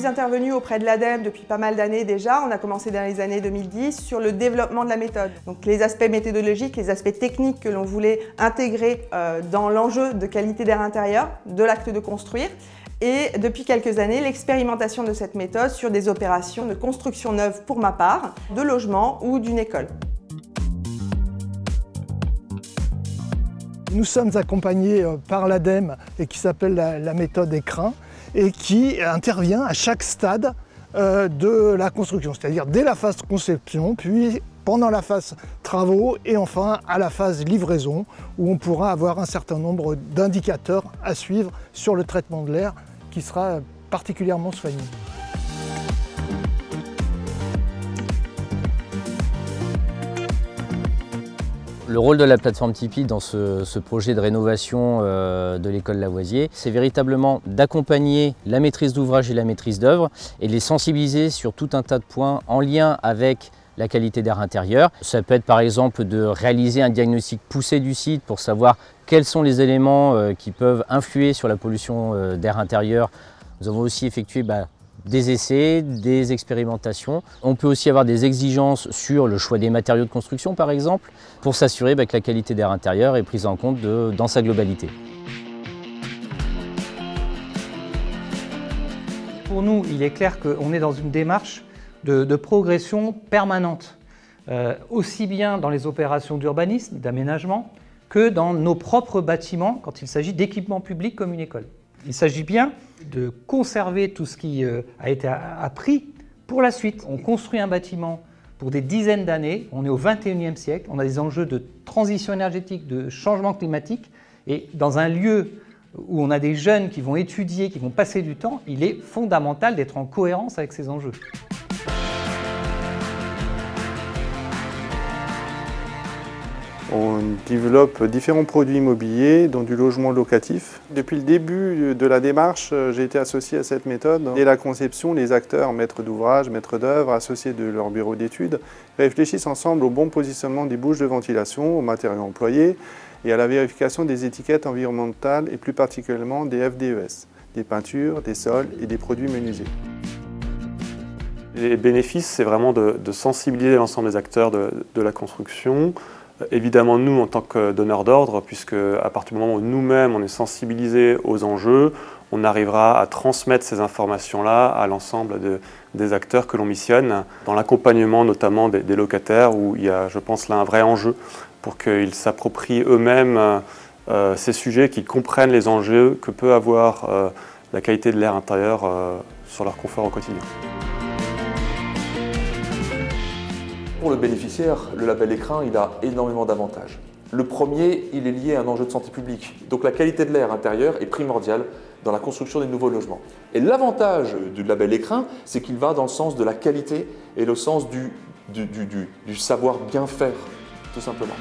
intervenus auprès de l'ADEME depuis pas mal d'années déjà. On a commencé dans les années 2010 sur le développement de la méthode. Donc les aspects méthodologiques, les aspects techniques que l'on voulait intégrer dans l'enjeu de qualité d'air intérieur, de l'acte de construire. Et depuis quelques années, l'expérimentation de cette méthode sur des opérations de construction neuve pour ma part, de logement ou d'une école. Nous sommes accompagnés par l'ADEME et qui s'appelle la méthode Écrin et qui intervient à chaque stade de la construction, c'est-à-dire dès la phase conception, puis pendant la phase travaux et enfin à la phase livraison où on pourra avoir un certain nombre d'indicateurs à suivre sur le traitement de l'air qui sera particulièrement soigné. Le rôle de la plateforme Tipeee dans ce projet de rénovation de l'école Lavoisier, c'est véritablement d'accompagner la maîtrise d'ouvrage et la maîtrise d'œuvre et de les sensibiliser sur tout un tas de points en lien avec la qualité d'air intérieur. Ça peut être par exemple de réaliser un diagnostic poussé du site pour savoir quels sont les éléments qui peuvent influer sur la pollution d'air intérieur. Nous avons aussi effectué des essais, des expérimentations. On peut aussi avoir des exigences sur le choix des matériaux de construction par exemple, pour s'assurer que la qualité d'air intérieur est prise en compte dans sa globalité. Pour nous, il est clair qu'on est dans une démarche de progression permanente, aussi bien dans les opérations d'urbanisme, d'aménagement, que dans nos propres bâtiments quand il s'agit d'équipements publics comme une école. Il s'agit bien de conserver tout ce qui a été appris pour la suite. On construit un bâtiment pour des dizaines d'années, on est au XXIe siècle, on a des enjeux de transition énergétique, de changement climatique, et dans un lieu où on a des jeunes qui vont étudier, qui vont passer du temps, il est fondamental d'être en cohérence avec ces enjeux. On développe différents produits immobiliers, dont du logement locatif. Depuis le début de la démarche, j'ai été associé à cette méthode. Dès la conception, les acteurs, maîtres d'ouvrage, maîtres d'œuvre, associés de leur bureau d'études, réfléchissent ensemble au bon positionnement des bouches de ventilation, aux matériaux employés et à la vérification des étiquettes environnementales et plus particulièrement des FDES, des peintures, des sols et des produits menuisés. Les bénéfices, c'est vraiment de sensibiliser l'ensemble des acteurs de la construction. Évidemment, nous, en tant que donneurs d'ordre, puisque à partir du moment où nous-mêmes, on est sensibilisés aux enjeux, on arrivera à transmettre ces informations-là à l'ensemble des acteurs que l'on missionne, dans l'accompagnement notamment des locataires, où il y a, je pense, là un vrai enjeu pour qu'ils s'approprient eux-mêmes ces sujets, qu'ils comprennent les enjeux que peut avoir la qualité de l'air intérieur sur leur confort au quotidien. Pour le bénéficiaire, le label Écrin, il a énormément d'avantages. Le premier, il est lié à un enjeu de santé publique. Donc la qualité de l'air intérieur est primordiale dans la construction des nouveaux logements. Et l'avantage du label Écrin, c'est qu'il va dans le sens de la qualité et le sens du savoir bien faire, tout simplement.